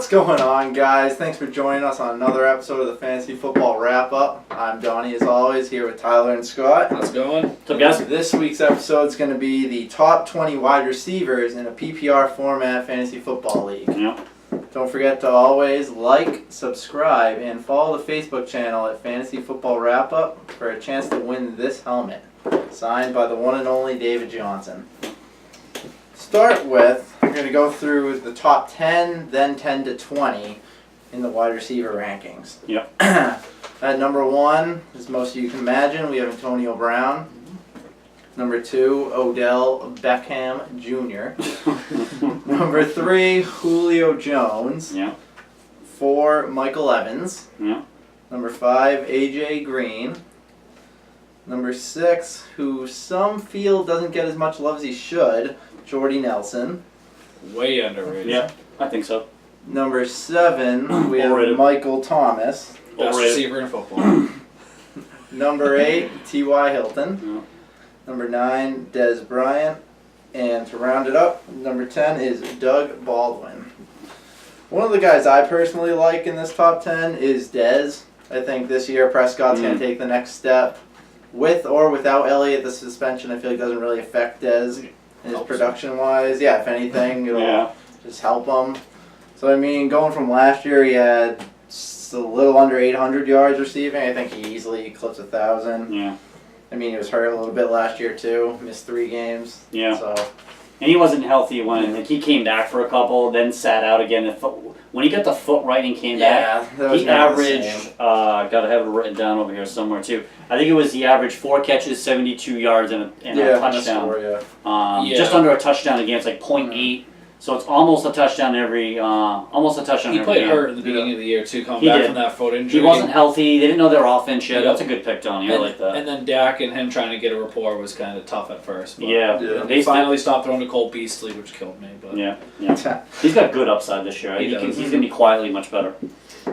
What's going on, guys? Thanks for joining us on another episode of the Fantasy Football Wrap-Up. I'm Donnie, as always, here with Tyler and Scott. How's it going? What's up, guys? This week's episode is going to be the top 20 wide receivers in a PPR format Fantasy Football League. Yep. Don't forget to always like, subscribe, and follow the Facebook channel at Fantasy Football Wrap-Up for a chance to win this helmet, signed by the one and only David Johnson. Start with, we're going to go through the top 10, then 10 to 20 in the wide receiver rankings. Yep. At number 1, as most of you can imagine, we have Antonio Brown. Number 2, Odell Beckham Jr. Number 3, Julio Jones. Yep. 4, Michael Evans. Yep. Number 5, AJ Green. Number 6, who some feel doesn't get as much love as he should, Jordy Nelson. Way underrated. Yeah, I think so. Number 7, we have Overrated. Michael Thomas. Best Overrated. receiver in football. Number 8, T.Y. Hilton. Yeah. Number 9, Des Bryant. And to round it up, number 10 is Doug Baldwin. One of the guys I personally like in this top 10 is Dez. I think this year Prescott's going to take the next step. With or without Elliott, the suspension I feel like doesn't really affect Dez. His production-wise, yeah, if anything, it'll just help him. So, I mean, going from last year, he had a little under 800 yards receiving. I think he easily eclipsed 1,000. Yeah. I mean, he was hurt a little bit last year, too. Missed 3 games. Yeah. So, And he wasn't healthy when he came back for a couple, then sat out again. When he got the foot right and came back, that was he never the averaged, same. gotta have it written down over here somewhere too. I think it was he averaged 4 catches, 72 yards, and a touchdown. Yeah. Just under a touchdown a game. It's like 0.8. So it's almost a touchdown every He every played game. hurt in the beginning of the year too, coming He back did. from that foot injury. He wasn't healthy. They didn't know their offense yet. Yeah. That's a good pick, Donnie. I like that. And then Dak and him trying to get a rapport was kind of tough at first. But Yeah. They finally stopped throwing to Cole Beasley, which killed me. But Yeah. He's got good upside this year. He does. He's going to be quietly much better.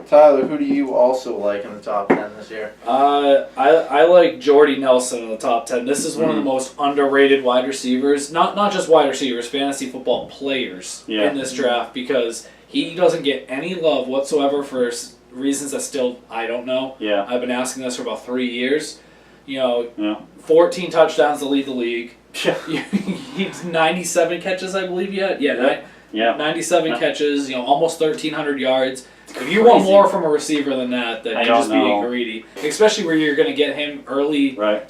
Tyler, who do you also like in the top 10 this year? I like Jordy Nelson in the top 10. This is one of the most underrated wide receivers. Not just wide receivers, fantasy football players in this draft, because he doesn't get any love whatsoever for reasons that still I don't know. Yeah. I've been asking this for about 3 years. 14 touchdowns to lead the league. He's 97 catches, I believe, yet. Yeah. 97 catches, almost 1,300 yards. If you want more from a receiver than that, then you're just being greedy. Especially where you're going to get him early, right?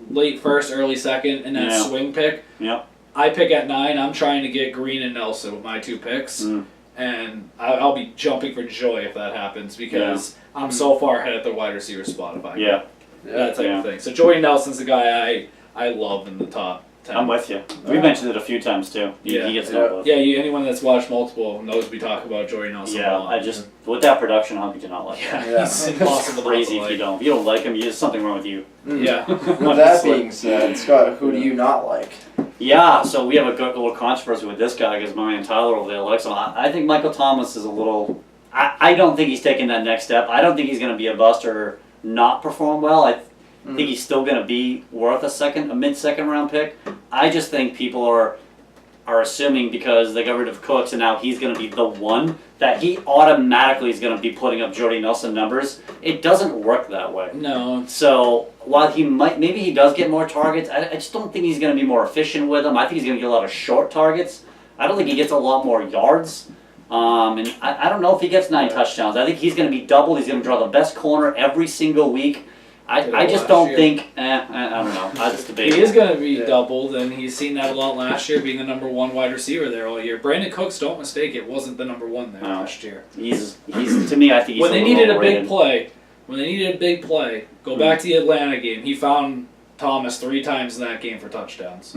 Late first, early second, and that swing pick. Yeah. I pick at 9. I'm trying to get Green and Nelson with my 2 picks. And I'll be jumping for joy if that happens, because I'm so far ahead at the wide receiver spot if I can. That type of thing. So Jordy Nelson's the guy I love in the top 10. I'm with you. We mentioned it a few times too. He gets no love. Yeah, anyone that's watched multiple knows we talk about Jordy Nelson a lot. With that production, how could you not like him? He's impossible to crazy like. if you don't. If you don't like him, there's something wrong with you. Yeah. With that being said, Scott, who do you not like? Yeah, so we have a little controversy with this guy because my man Tyler over there likes him. I think Michael Thomas is a little... I don't think he's taking that next step. I don't think he's going to be a bust or not perform well. I think he's still going to be worth a mid-second round pick. I just think people are assuming because they got rid of Cooks and now he's going to be the one that he automatically is going to be putting up Jordy Nelson numbers. It doesn't work that way. No. So while maybe he does get more targets, I just don't think he's going to be more efficient with them. I think he's going to get a lot of short targets. I don't think he gets a lot more yards. And I don't know if he gets 9 touchdowns. I think he's going to be doubled. He's going to draw the best corner every single week. I just don't think. I don't know. I just debate. He is going to be doubled, and he's seen that a lot last year, being the number 1 wide receiver there all year. Brandon Cooks, don't mistake it, wasn't the number 1 there last year. He's to me. I think he's when they needed a big play. Go back to the Atlanta game. He found Thomas 3 times in that game for touchdowns.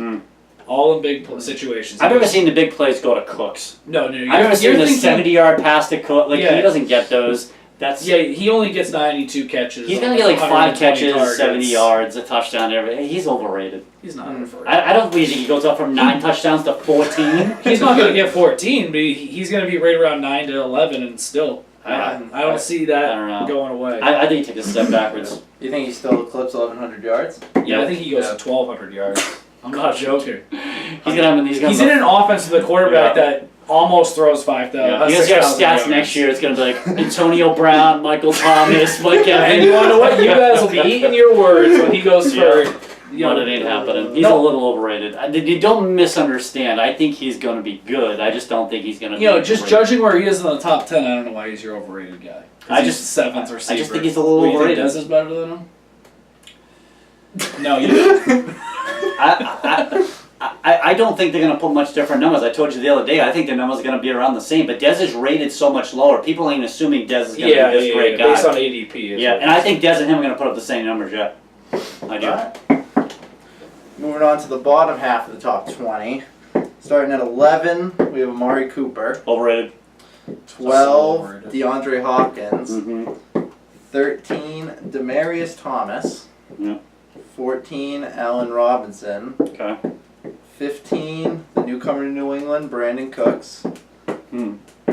All in big situations. I've never seen the big plays go to Cooks. No. I've never seen the 70-yard pass to Cook. He doesn't get those. He only gets 92 catches. He's going to get like 5 catches, targets. 70 yards, a touchdown. He's overrated. He's not overrated. I don't believe he goes up from 9 touchdowns to 14. He's not going to get 14, but he's going to be right around 9 to 11, and still, I don't see that going away. I think he took a step backwards. You think he still eclipsed 1,100 yards? Yeah, I think he goes to 1,200 yards. I'm not joking. He's in an offense with a quarterback that almost throws 5,000. Yeah. You guys got stats next year. It's going to be like Antonio Brown, Michael Thomas, Mike Evans. And you want to know what? You guys will be eating your words when he goes for... But it ain't happening. He's a little overrated. You don't misunderstand. I think he's going to be good. I just don't think he's going to be just judging where he is in the top 10, I don't know why he's your overrated guy. He's 7th receiver. I just think he's a little overrated. You think Dez is better than him? No, you don't. I don't think they're going to put much different numbers. I told you the other day, I think the numbers are going to be around the same, but Dez is rated so much lower. People ain't assuming Dez is going to be this great guy. Based on ADP. And I think Dez and him are going to put up the same numbers, I do. Right. Moving on to the bottom half of the top 20. Starting at 11, we have Amari Cooper. Overrated. 12, DeAndre Hopkins. 13, Mm-hmm. Demarius Thomas. Yeah. 14, Allen Robinson. Okay. 15, the newcomer to New England, Brandon Cooks.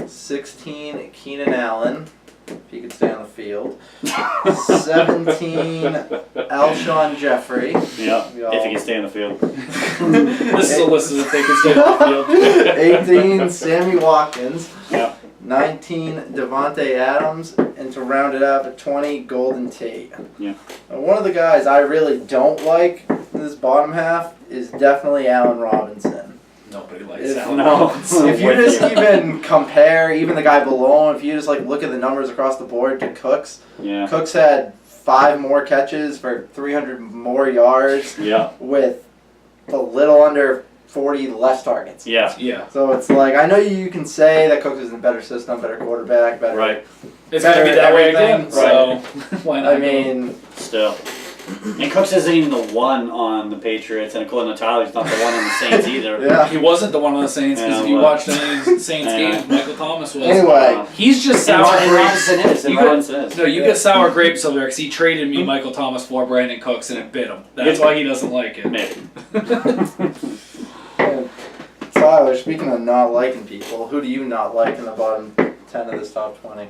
16, Keenan Allen, if he could stay on the field. 17, Alshon Jeffery. Yeah, if he can stay on the field. This is a list of if they can stay on the field. 18, Sammy Watkins. Yeah. 19, Devontae Adams, and to round it up at 20, Golden Tate. Yeah. Now, one of the guys I really don't like in this bottom half is definitely Allen Robinson. Nobody likes Allen Robinson. If you just even compare, even the guy below him, if you just look at the numbers across the board to Cooks, Cooks had 5 more catches for 300 more yards with a little under 40 less targets. Yeah. So it's like, I know you can say that Cooks is in a better system, better quarterback, better. Right. It's going to be that way again, right. So why not? I mean, still. And Cooks isn't even the one on the Patriots, and according to Tyler, he's not the one on the Saints either. Yeah. He wasn't the one on the Saints, because if you watched any of the Saints games, Michael Thomas was. Anyway. He's just sour grapes. Robinson is. No, you get sour grapes over there, because he traded me Michael Thomas for Brandon Cooks, and it bit him. That's why he doesn't like it. Maybe. Tyler, speaking of not liking people, who do you not like in the bottom 10 of this top 20?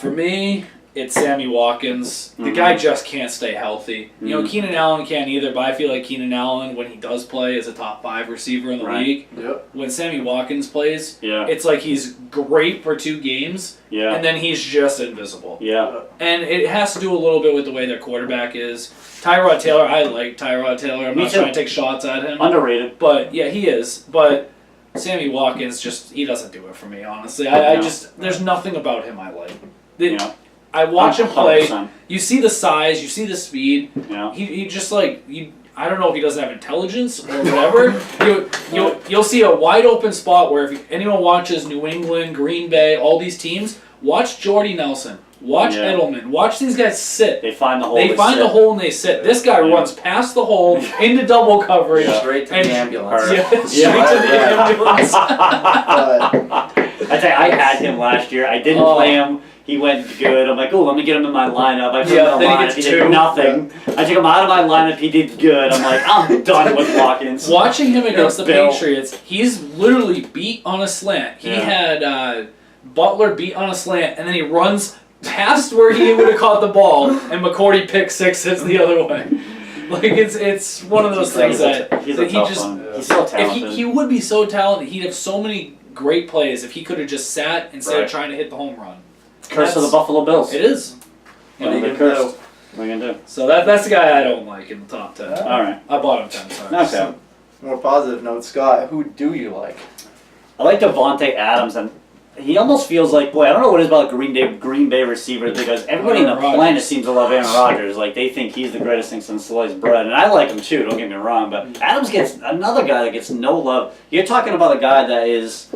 For me, it's Sammy Watkins. The guy just can't stay healthy. You know, Keenan Allen can't either, but I feel like Keenan Allen, when he does play, is a top 5 receiver in the league. Yep. When Sammy Watkins plays, it's like he's great for 2 games, and then he's just invisible. Yeah. And it has to do a little bit with the way their quarterback is. Tyrod Taylor, I like Tyrod Taylor. I'm not trying to take shots at him. Underrated. But, yeah, he is. But Sammy Watkins, he doesn't do it for me, honestly. I just, there's nothing about him I like. I watch him play. 100%. You see the size, you see the speed. Yeah. He just I don't know if he doesn't have intelligence or whatever. You'll see a wide open spot where if anyone watches New England, Green Bay, all these teams, watch Jordy Nelson, watch Edelman, watch these guys sit. They find the hole. They find the hole and they sit. This guy runs past the hole into double coverage, straight to the ambulance. Straight to the ambulance. I tell you, I had him last year. I didn't play him. He went good. I'm like, oh, let me get him in my lineup. I put him in the lineup. He did nothing. I took him out of my lineup. He did good. I'm like, I'm done with Watkins. Watching him against the Patriots, he's literally beat on a slant. He had Butler beat on a slant, and then he runs past where he would have caught the ball, and McCourty pick 6 hits the other way. Like, it's one of those things that he's so talented. He would be so talented. He'd have so many great plays if he could have just sat instead of trying to hit the home run. Curse of the Buffalo Bills. It is. What are you going to do? So that's the guy I don't like in the top 10. All right. I bought him 10 times. Okay. So, more positive note, Scott, who do you like? I like Devontae Adams, and he almost feels like, boy, I don't know what it is about Green Bay receivers, because everybody in the planet seems to love Aaron Rodgers. Like, they think he's the greatest thing since sliced bread, and I like him too, don't get me wrong, but Adams gets another guy that gets no love. You're talking about a guy that is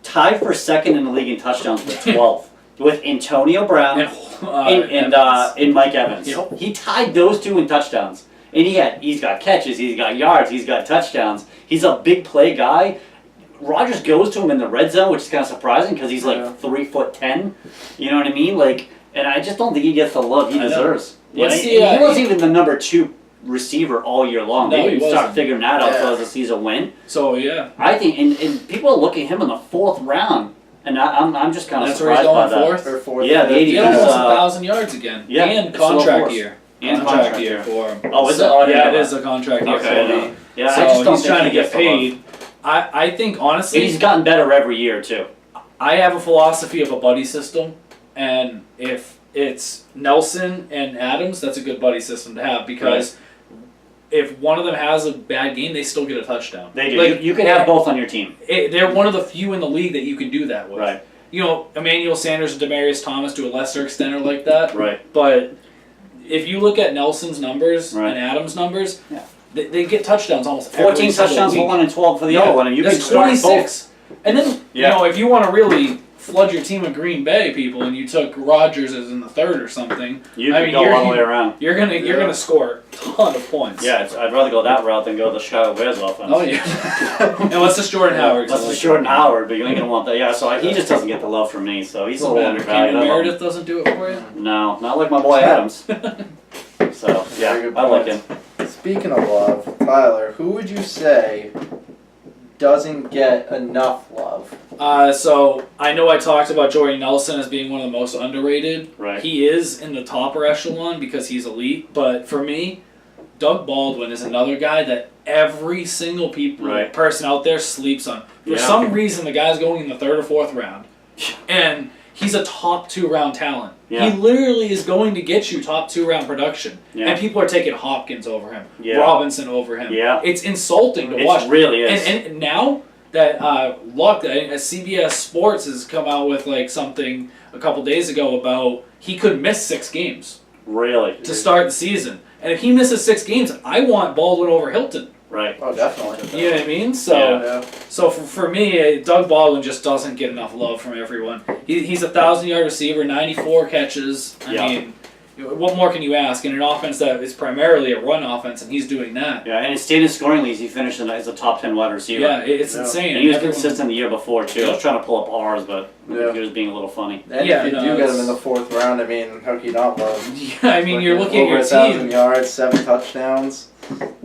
tied for 2nd in the league in touchdowns with 12th. With Antonio Brown and Mike Evans. Yep. He tied those 2 in touchdowns. And he's got catches, he's got yards, he's got touchdowns. He's a big play guy. Rodgers goes to him in the red zone, which is kind of surprising because he's like 3'10". You know what I mean? Like, and I just don't think he gets the love he deserves. He wasn't even the number 2 receiver all year long. No, They start figuring that out as the season went. So, yeah. I think, and people are looking at him in the 4th round. And I'm just kind of surprised by that. That's where he's going 4th? Yeah, the 80 he almost 1,000 yards again. Yeah, and contract year. And contract year for him. Oh, is it? Yeah, it is a contract year for him. Yeah, so I just don't he's trying to get paid. I think, honestly... And he's gotten better every year, too. I have a philosophy of a buddy system, and if it's Nelson and Adams, that's a good buddy system to have, because if one of them has a bad game, they still get a touchdown. They do. You can have both on your team. They're one of the few in the league that you can do that with. Right. You know, Emmanuel Sanders and Demaryius Thomas to a lesser extent are like that. Right. But if you look at Nelson's numbers and Adams' numbers, they get touchdowns almost every 14 touchdowns for one and 12 for the other one, and you can that's start 26. both. And then, you know, if you want to really flood your team with Green Bay people, and you took Rodgers as in the third or something, You can go all the way around. You're gonna score a ton of points. Yeah, I'd rather go that route than go the Chicago Bears offense. Oh yeah. Unless it's Jordan Howard. Unless it's Jordan Howard, but you ain't gonna want that. Yeah, so he just doesn't get the love from me. So he's a little undervalued. Meredith doesn't do it for you. No, not like my boy Adams. So yeah, I like him. Speaking of love, Tyler, who would you say doesn't get enough love? So I know I talked about Jordy Nelson as being one of the most underrated. Right. He is in the topper echelon because he's elite. But for me, Doug Baldwin is another guy that every single person out there sleeps on. For some reason, the guy's going in the third or fourth round, and he's a top 2 round talent. Yeah. He literally is going to get you top 2 round production. Yeah. And people are taking Hopkins over him, Robinson over him. Yeah. It's insulting to watch. It really is. And now that CBS Sports has come out with like something a couple days ago about he could miss 6 games. Really? To start the season. And if he misses 6 games, I want Baldwin over Hilton. Right. Oh, definitely. You know what I mean? So for me, Doug Baldwin just doesn't get enough love from everyone. He's a 1,000-yard receiver, 94 catches. I mean, what more can you ask in an offense that is primarily a run offense, and he's doing that? Yeah, and in standard scoring leagues, he finished as a top 10 wide receiver. Yeah, it's insane. And he was consistent the year before, too. I was trying to pull up ours, but he was being a little funny. And if you do get him in the 4th round, I mean, how can you not love him? Yeah, I mean, you're looking at your team. team. 1,000 yards, 7 touchdowns.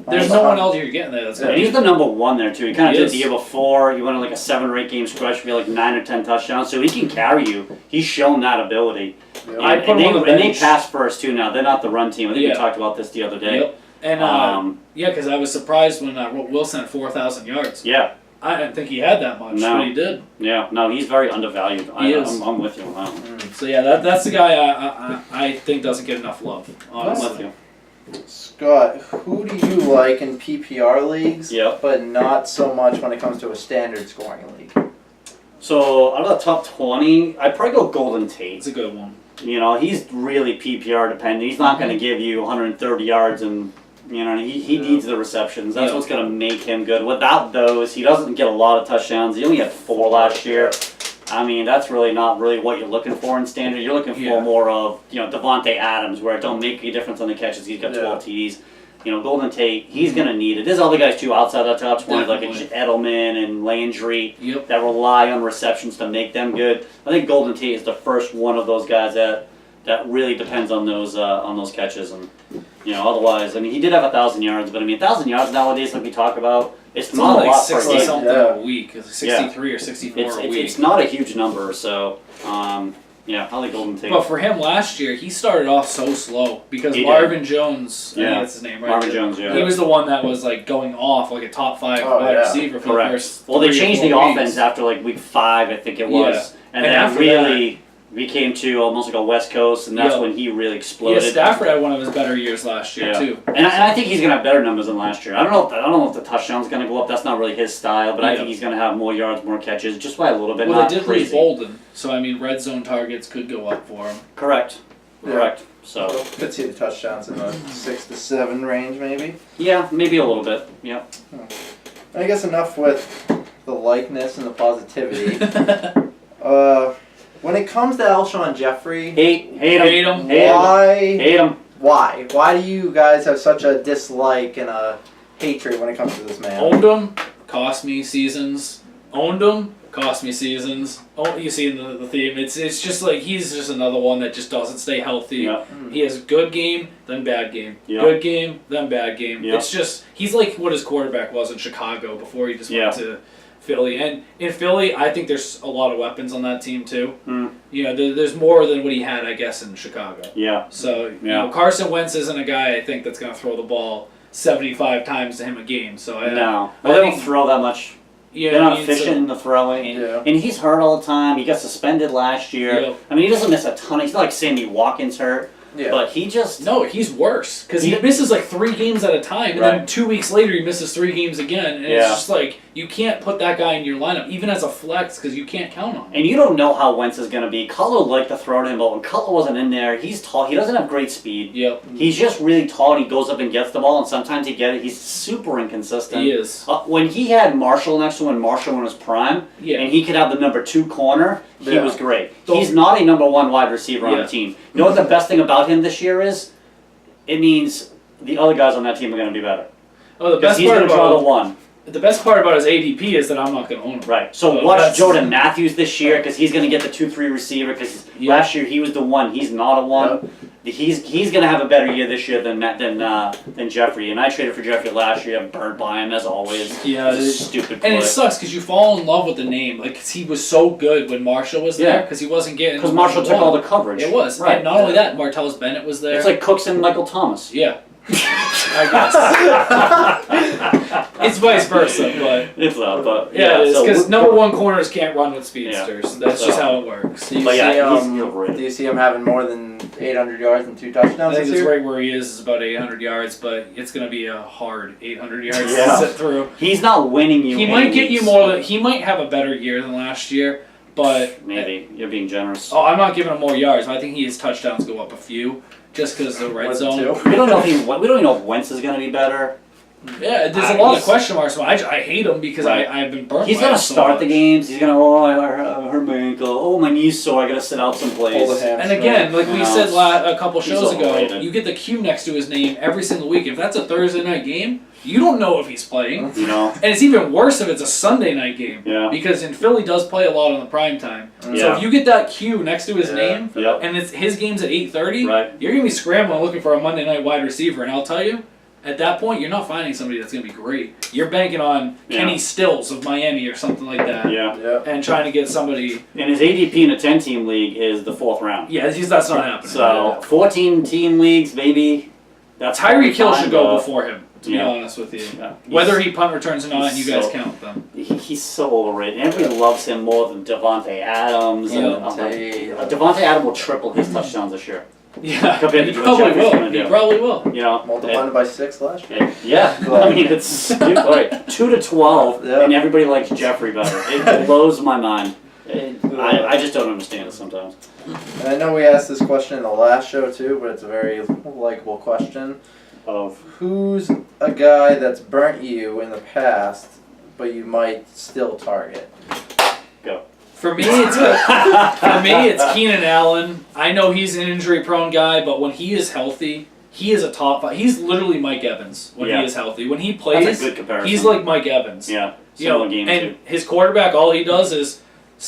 There's no one else you're getting there. And he's the number 1 there, too. He kind of did the year before. He went on like a 7 or 8 game stretch for like 9 or 10 touchdowns, so he can carry you. He's shown that ability. Yep. And they pass first, too, now. They're not the run team. I think we talked about this the other day. Yep. And, because I was surprised when Wilson had 4,000 yards. Yeah. I didn't think he had that much, but he did. Yeah, no, he's very undervalued. I'm with you on that one. So, yeah, that's the guy I think doesn't get enough love, honestly. I'm with you. Scott, who do you like in PPR leagues, but not so much when it comes to a standard scoring league? So, out of the top 20, I'd probably go Golden Tate. It's a good one. You know, he's really PPR dependent. He's not going to give you 130 yards and, you know, he needs the receptions. That's what's going to make him good. Without those, he doesn't get a lot of touchdowns. He only had 4 last year. I mean, that's really not really what you're looking for in standard. You're looking for more of, you know, Devontae Adams, where it don't make a difference on the catches. He's got 12 TDs. You know, Golden Tate, he's going to need it. There's other guys, too, outside the top 20, like Edelman and Landry, that rely on receptions to make them good. I think Golden Tate is the first one of those guys that really depends on those catches. And, you know, otherwise, I mean, he did have 1,000 yards, but, I mean, 1,000 yards nowadays, like we talk about, it's not like a lot per game. 60-something a week. 63 or 64 a week. It's not a huge number, so, yeah, I like Golden Tate. But for him last year, he started off so slow because Marvin Jones, I think that's his name, right? Marvin Jones, He was the one that was like going off like a top 5 wide receiver for the first. Well, they changed the offense after like week 5, I think it was, and then really became to almost like a West Coast, and that's when he really exploded. Yeah, Stafford had one of his better years last year too. And I think he's gonna have better numbers than last year. I don't know if the touchdown's gonna go up. That's not really his style, but I think he's gonna have more yards, more catches, just by a little bit. Well, they did lose Bolden, so I mean, red zone targets could go up for him. Correct. So could see the touchdowns in the 6 to 7 range, maybe. Yeah, maybe a little bit. Yeah. I guess enough with the likeness and the positivity. When it comes to Alshon Jeffery, hate him. Why? Why do you guys have such a dislike and a hatred when it comes to this man? Owned him, cost me seasons. Owned him, cost me seasons. Oh, you see the theme. It's just like he's just another one that just doesn't stay healthy. Yep. He has good game, then bad game. Yep. Good game, then bad game. Yep. It's just he's like what his quarterback was in Chicago before he just went to Philly. And in Philly, I think there's a lot of weapons on that team too. You know, there's more than what he had, I guess, in Chicago. Yeah. So you know, Carson Wentz isn't a guy I think that's going to throw the ball 75 times to him a game. So no, they don't throw that much. They're not efficient in the throwing. And he's hurt all the time. He got suspended last year. Yep. I mean, he doesn't miss a ton. He's not like Sammy Watkins hurt. Yeah. But he just... No, he's worse. Because he misses like 3 games at a time. And then 2 weeks later, he misses 3 games again. And it's just like, you can't put that guy in your lineup, even as a flex, because you can't count on him. And you don't know how Wentz is going to be. Cutler liked to throw to him, but when Cutler wasn't in there, he's tall. He doesn't have great speed. Yep. He's just really tall, and he goes up and gets the ball, and sometimes he gets it. He's super inconsistent. He is. When he had Marshall next to him, when Marshall in his prime, and he could have the number 2 corner, he was great. He's not a number 1 wide receiver on the team. You know what the best thing about him this year is? It means the other guys on that team are going to be better. Oh, the best he's part going to draw the 1. The best part about his ADP is that I'm not going to own him. Right. So watch Jordan Matthews this year because he's going to get the 2-3 receiver because last year he was the 1. He's not a 1. He's going to have a better year this year than Jeffery. And I traded for Jeffery last year. I'm burned by him as always. Yeah, it's a stupid play. And it sucks because you fall in love with the name. Like, cause he was so good when Marshall was there because he wasn't getting. Because Marshall took all the coverage. It was. Right. And not only that, Martellus Bennett was there. It's like Cooks and Michael Thomas. Yeah. I guess. It's vice versa, but it's not. But it's because number 1 corners can't run with speedsters. That's just how it works. Do you see him having more than 800 yards and 2 touchdowns? I think it's right where he is about 800 yards, but it's going to be a hard 800 yards to sit through. He's not winning you. He might get you more. He might have a better year than last year, but maybe you're being generous. Oh, I'm not giving him more yards. I think his touchdowns go up a few. Just because the red zone. We don't know we don't even know if Wentz is going to be better. Yeah, there's a lot of question marks. I hate him because I've been burnt. He's going to start the games. He's going to, I hurt my ankle. Oh, my knee's sore. I got to sit out some plays. And again, like we said a couple shows ago, you get the Q next to his name every single week. If that's a Thursday night game, you don't know if he's playing. You know. And it's even worse if it's a Sunday night game. Yeah. Because in Philly does play a lot on the prime time. So if you get that Q next to his name, and it's his game's at 8:30, you're going to be scrambling looking for a Monday night wide receiver. And I'll tell you, at that point, you're not finding somebody that's going to be great. You're banking on Kenny Stills of Miami or something like that. And trying to get somebody. And his ADP in a 10-team league is the 4th round. Yeah, that's not happening. So 14-team leagues, maybe. Tyreek Hill should go before him. To be honest with you, whether he punt returns or not, you guys count them. He's so overrated. Everybody loves him more than Devontae Adams. Devontae Adams will triple his touchdowns this year. Yeah, compared he probably will. He probably will. You know, multiplied by 6 last year. Yeah, I mean it's stupid. 2 to 12, and everybody likes Jeffery better. It blows my mind. I just don't understand it sometimes. And I know we asked this question in the last show too, but it's a very likable question. Of who's a guy that's burnt you in the past, but you might still target? Go. For me, it's Keenan Allen. I know he's an injury-prone guy, but when he is healthy, he is a top 5. He's literally Mike Evans when he is healthy. When he plays, that's a good comparison. He's like Mike Evans. Yeah, game and his quarterback, all he does is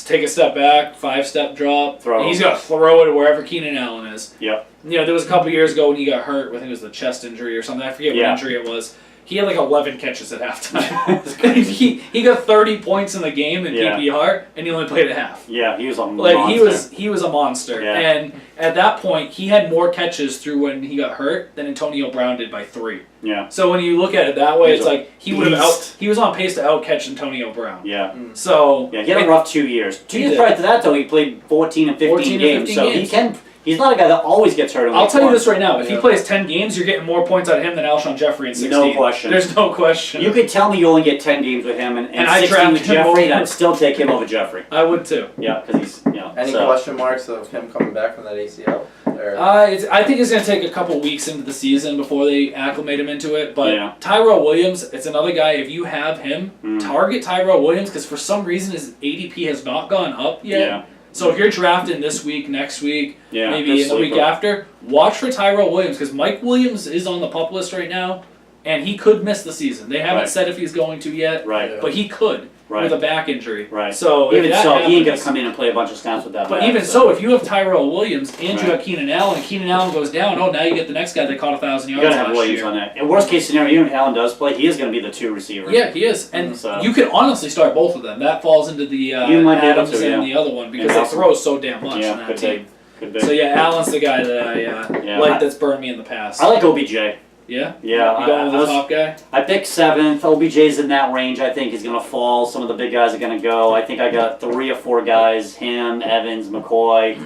take a step back, 5-step drop. And he's got to throw it wherever Keenan Allen is. Yep. There was a couple years ago when he got hurt. I think it was the chest injury or something. I forget what injury it was. He had like 11 catches at halftime. he got 30 points in the game in PPR, and he only played at half. Yeah, he was a monster. He was a monster. Yeah. And at that point, he had more catches through when he got hurt than Antonio Brown did by 3. Yeah. So when you look at it that way, it's like he was on pace to outcatch Antonio Brown. Yeah. So he had a rough 2 years. 2 years prior to that, though, he played 14 and 15 games. So he can. He's not a guy that always gets hurt. I'll tell you this right now. If he plays 10 games, you're getting more points out of him than Alshon Jeffery in 16. No question. There's no question. You could tell me you only get 10 games with him and 16 with Jeffery, and I'd still take him over Jeffrey. I would too. Yeah, because he's, Any question marks of him coming back from that ACL? I think it's going to take a couple weeks into the season before they acclimate him into it. But Tyrell Williams, it's another guy, if you have him, target Tyrell Williams, because for some reason his ADP has not gone up yet. Yeah. So if you're drafting this week, next week, maybe in the week after, watch for Tyrell Williams, because Mike Williams is on the PUP list right now, and he could miss the season. They haven't said if he's going to yet, but he could with a back injury. Right. So he ain't going to come in and play a bunch of snaps with that. But even so, if you have Tyrell Williams and you have Keenan Allen, and Keenan Allen goes down, now you get the next guy that caught 1,000 yards. You got to have Williams on that. In worst case scenario, even if Allen does play, he is going to be the 2 receiver. Yeah, he is, and you could honestly start both of them. That falls into the Adams and the other one because they throw so damn much in that team. Could be. So Allen's the guy that I like that's burned me in the past. I like OBJ. Yeah? Yeah. You going with the top guy? I picked 7th. OBJ's in that range. I think he's going to fall. Some of the big guys are going to go. I think I got 3 or 4 guys. Him, Evans, McCoy.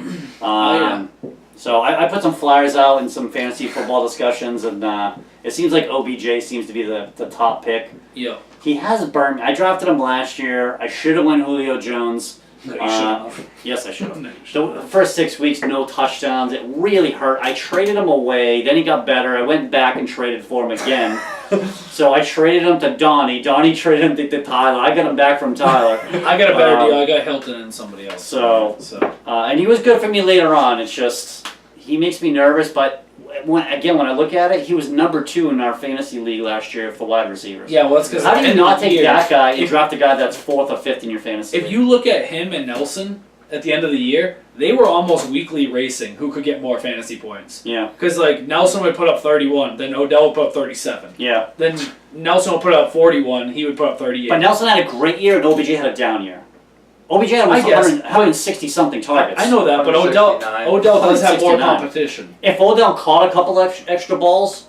So I put some flyers out in some fantasy football discussions, and it seems like OBJ seems to be the top pick. Yeah. He has burned me. I drafted him last year. I should have went Julio Jones. No, you shouldn't. Yes, I should have. No, you shouldn't. The first 6 weeks, no touchdowns. It really hurt. I traded him away. Then he got better. I went back and traded for him again. So I traded him to Donnie. Donnie traded him to Tyler. I got him back from Tyler. I got a better deal. I got Hilton and somebody else. And he was good for me later on. It's just, he makes me nervous, but when I look at it, he was number 2 in our fantasy league last year for wide receivers. Yeah, well, that's because how do you not take that guy and draft a guy that's 4th or 5th in your fantasy league? If you look at him and Nelson at the end of the year, they were almost weekly racing who could get more fantasy points. Yeah. Because like Nelson would put up 31, then Odell would put up 37. Yeah. Then Nelson would put up 41, he would put up 38. But Nelson had a great year and OBJ had a down year. OBJ had 160-something targets. I know that, but Odell does have more competition. If Odell caught a couple extra balls,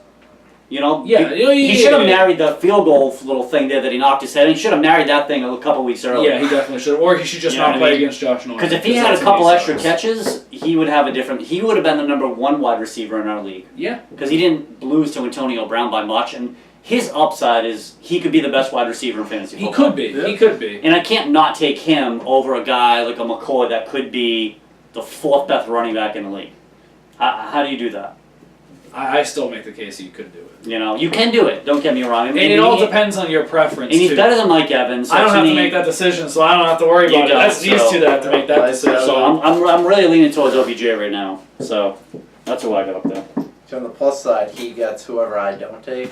he should have married the field goal little thing there that he knocked his head. He should have married that thing a couple weeks earlier. Yeah, he definitely should. Or he should just not play against Josh Norman. Because if he had a couple extra catches, he would have he would have been the number 1 wide receiver in our league. Yeah. Because he didn't lose to Antonio Brown by much, and his upside is he could be the best wide receiver in fantasy football. He could be. Yeah. He could be. And I can't not take him over a guy like a McCoy that could be the 4th best running back in the league. How do you do that? I still make the case that you could do it. You can do it. Don't get me wrong. And it all depends on your preference. And he's better than Mike Evans. I don't have to make that decision, so I don't have to worry about it. That's these two that have to make that decision. So I'm really leaning towards OBJ right now. So that's who I got up there. So on the plus side, he gets whoever I don't take.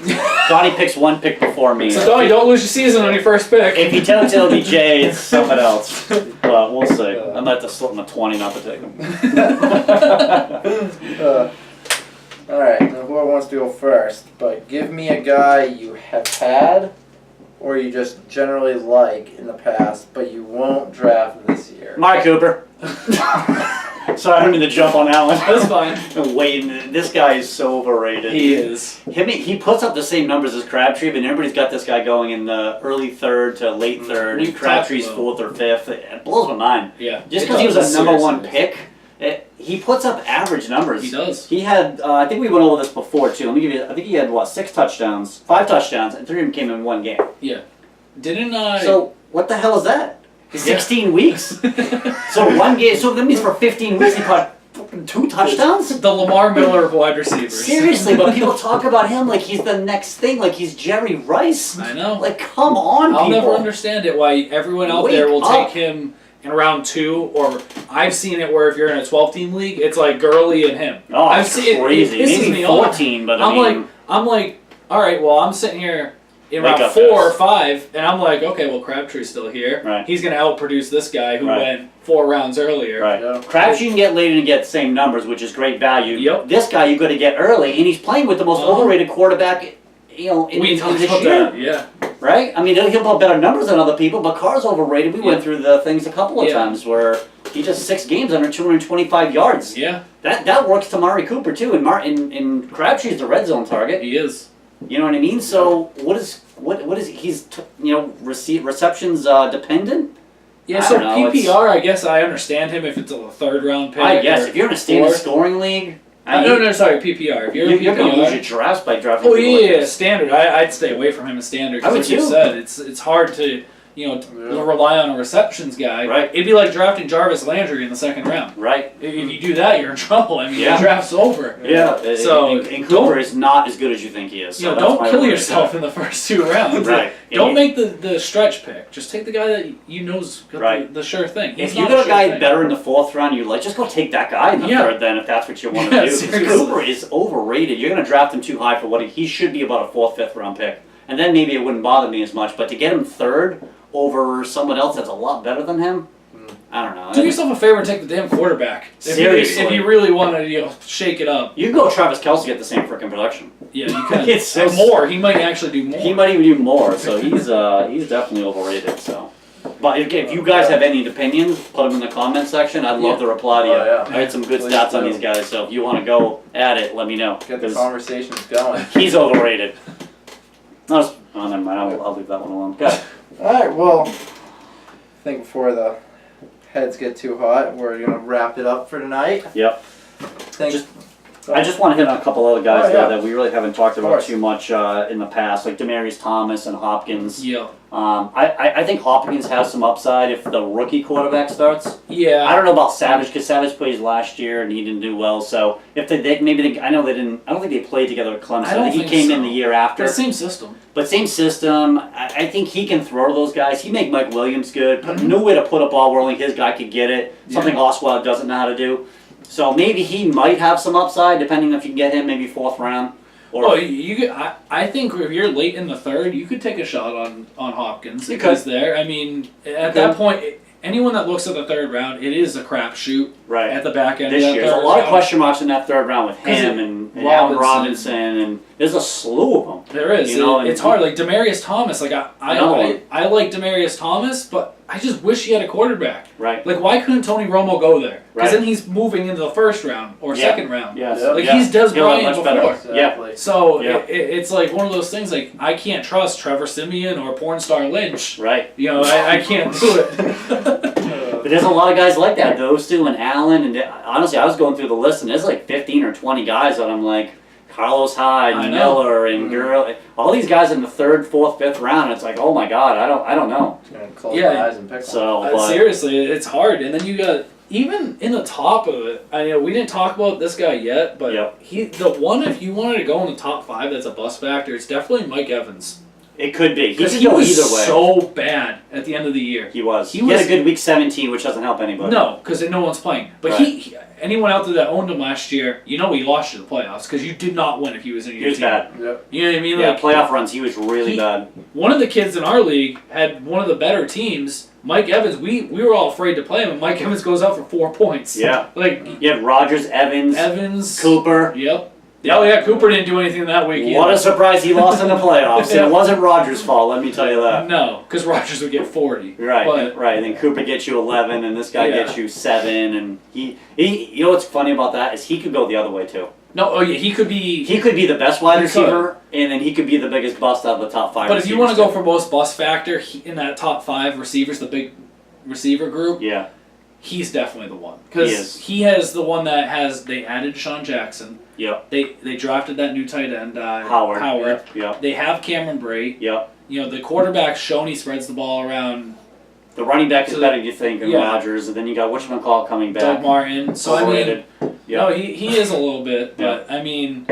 Donnie picks 1 pick before me. So Donnie, don't lose your season on your first pick. If he tells OBJ, it's someone else. But we'll see. I might have to slip him a 20 not to take him. Alright, now whoever wants to go first, but give me a guy you have had or you just generally like in the past, but you won't draft this year. Mark Cooper. Sorry, I didn't mean to jump on Allen. That's fine. Waiting. This guy is so overrated. He is. He puts up the same numbers as Crabtree, but everybody's got this guy going in the early 3rd to late 3rd. Crabtree's 4th or 5th. It blows my mind. Yeah. Just because he was a number 1 pick. He puts up average numbers. He does. He had, I think we went over this before too. Let me give you, I think he had 6 touchdowns, 5 touchdowns, and 3 of them came in 1 game. Yeah. So what the hell is that? 16 weeks? So 1 game, so that means for 15 weeks he caught 2 touchdowns? The Lamar Miller of wide receivers. Seriously, but people talk about him like he's the next thing, like he's Jerry Rice. I know. Like, come on, I'll people. never understand it, why everyone out there will take him in round 2, or I've seen it where if you're in a 12-team league, it's like Gurley and him. Oh, I've it's seen crazy. It Maybe me 14, but I'm like, all right, well, I'm sitting here in round 4 or 5, and I'm like, okay, well, Crabtree's still here. Right. He's going to outproduce this guy who went 4 rounds earlier. Right. Yeah. Crabtree can get late and get the same numbers, which is great value. Yep. This guy you got to get early, and he's playing with the most overrated quarterback, in this year. Yeah. Right? I mean, he'll put better numbers than other people, but Carr's overrated. We went through the things a couple of times where he just 6 games under 225 yards. Yeah. That works to Mari Cooper too, and Crabtree's the red zone target. He is. You know what I mean? So what is he's receptions dependent? Yeah, so PPR, I guess I understand him if it's a 3rd round pick. I guess if you're in a standard scoring league. Sorry, PPR. If you're going to lose your drafts by drafting. Oh yeah, standard. I'd stay away from him in standard because, like you said, it's hard to rely on a receptions guy. Right. It'd be like drafting Jarvis Landry in the 2nd round. Right. If you do that, you're in trouble. I mean, the draft's over. Yeah. So and Cooper is not as good as you think he is. So don't kill yourself in the first 2 rounds. Right. Don't make the stretch pick. Just take the guy that you know's got the sure thing. If you got a guy better in the 4th round, you're like, just go take that guy in the 3rd then if that's what you want to do. Seriously. Cooper is overrated. You're going to draft him too high for what he should be about a 4th, 5th round pick. And then maybe it wouldn't bother me as much. But to get him 3rd over someone else that's a lot better than him, I don't know. Do yourself a favor and take the damn quarterback. Seriously. If you really want to shake it up. You can go Travis Kelce get the same freaking production. Yeah, you can. It's so more. He might actually do more. He might even do more. So he's definitely overrated. So But if you guys have any opinions, put them in the comment section. I'd love to reply to you. I had some good stats on these guys, so if you want to go at it, let me know. Get the conversations going. He's overrated. Oh, never mind. I'll leave that one alone. Good. Alright, well, I think before the heads get too hot, we're going to wrap it up for tonight. Yep. I just want to hit on a couple other guys that we really haven't talked about too much in the past, like Demarius Thomas and Hopkins. Yeah. I think Hopkins has some upside if the rookie quarterback starts. Yeah. I don't know about Savage because Savage plays last year and he didn't do well. So if I don't think they played together at Clemson. I think he came in the year after. The same system. But same system. I think he can throw to those guys. He make Mike Williams good. But no way to put a ball where only his guy could get it. Something Osweiler doesn't know how to do. So maybe he might have some upside, depending if you can get him maybe 4th round. I think if you're late in the 3rd, you could take a shot on Hopkins. Because there, I mean, at that point, anyone that looks at the 3rd round, it is a crapshoot at the back end. This year, there's a lot of question marks in that 3rd round with him and Allen Robinson, and there's a slew of them. There is. It's hard. Like Demarius Thomas, like I like Demarius Thomas, but I just wish he had a quarterback. Right. Like, why couldn't Tony Romo go there? Because then he's moving into the 1st round or 2nd round. Yes. Like, he's Des Bryant before. Exactly. So, it's like one of those things, like, I can't trust Trevor Siemian or Pornstar Lynch. Right. I can't do it. But there's a lot of guys like that. Those two and Allen. And honestly, I was going through the list, and there's like 15 or 20 guys that I'm like, Carlos Hyde, Miller, and Gurley. All these guys in the 3rd, 4th, 5th round. It's like, oh my God, I don't know. Just gonna close my eyes and pick one. Seriously, it's hard. And then you got even in the top of it. I know we didn't talk about this guy yet, but the one if you wanted to go in the top 5, that's a bust factor. It's definitely Mike Evans. It could be. Because he was either way. So bad at the end of the year. He was. He had a good week 17, which doesn't help anybody. No, because no one's playing. But anyone out there that owned him last year, he lost you the playoffs because you did not win if he was in your team. He was bad. Yep. You know what I mean? Yeah, playoff runs, he was really bad. One of the kids in our league had one of the better teams. Mike Evans, we were all afraid to play him, and Mike Evans goes out for 4 points. Yeah. Like you had Rodgers, Evans, Cooper. Yep. Oh yeah, Cooper didn't do anything that week either. What a surprise he lost in the playoffs. And it wasn't Rodgers' fault, let me tell you that. No, because Rodgers would get 40. Right, right. And then Cooper gets you 11, and this guy gets you 7. And he you know what's funny about that is he could go the other way too. No, he could be... He could be the best wide receiver, and then he could be the biggest bust out of the top 5 But if you want to go for most bust factor in that top 5 receivers, the big receiver group, he's definitely the one. Because he has the one that has... They added Deshaun Jackson. Yep. They drafted that new tight end, Howard. Yep. They have Cameron Brate. Yep. The quarterback's shown he spreads the ball around. The running back is better than you think, and Rodgers, and then you got whatchamacallit coming back. Doug Martin. So he is a little bit, but I mean,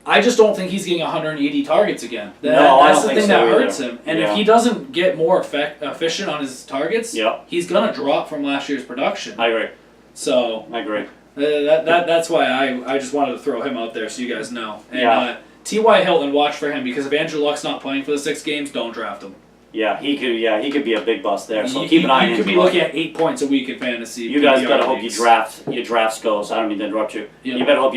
I just don't think he's getting 180 targets again. That's the thing that hurts him. And if he doesn't get more efficient on his targets, he's gonna drop from last year's production. I agree. So I agree. That's why I just wanted to throw him out there so you guys know. And T.Y. Hilton, watch for him because if Andrew Luck's not playing for the 6 games, don't draft him. Yeah, he could be a big bust there. So keep an eye on him. You could be looking at 8 points a week in fantasy. You guys gotta hope your draft goes. I don't mean to interrupt you. Yeah. You better hope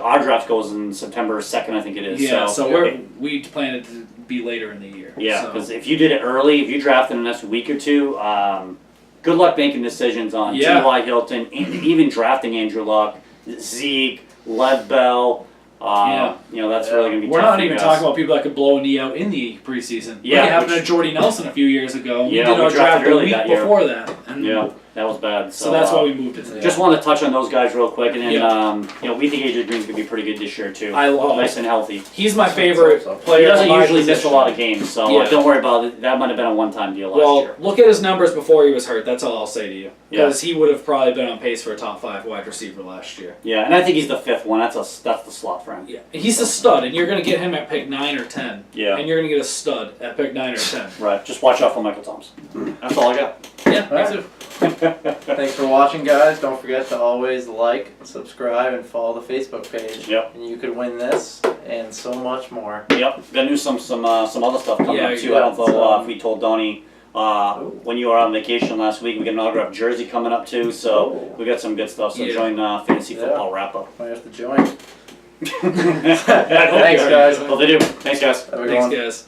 our draft goes in September 2nd, I think it is. Yeah, so we plan it to be later in the year. Yeah, because if you did it early, if you draft in the next week or 2, good luck making decisions on T.Y. Hilton, and even drafting Andrew Luck, Zeke, Lev Bell. That's really going to be tough. We're not even talking about people that could blow a knee out in the preseason. Yeah. It happened to Jordy Nelson a few years ago. We did our draft a week before that. And that was bad. So that's why we moved it to that. Just want to touch on those guys real quick. And then, we think AJ Green's going to be pretty good this year, too. I love him. Nice and healthy. He's my favorite player. He doesn't usually miss a lot of games, so don't worry about it. That might have been a one-time deal last year. Look at his numbers before he was hurt. That's all I'll say to you. Because he would have probably been on pace for a top 5 wide receiver last year. Yeah, and I think he's the 5th one. That's the slot for him. Yeah, he's a stud, and you're going to get him at pick 9 or 10. Yeah. And you're going to get a stud at pick 9 or 10. Right. Just watch out for Michael Thomas. That's all I got. Yeah, me too. Thanks for watching, guys. Don't forget to always like, subscribe, and follow the Facebook page. Yep. And you could win this and so much more. Yep. Gonna do some other stuff coming up too. I don't know if we told Donnie when you were on vacation last week. We got an autographed jersey coming up too. So we got some good stuff. So join Fantasy Football Wrap-Up. Might have to join. Thanks, guys. Well, they do. Thanks, guys. Thanks, guys.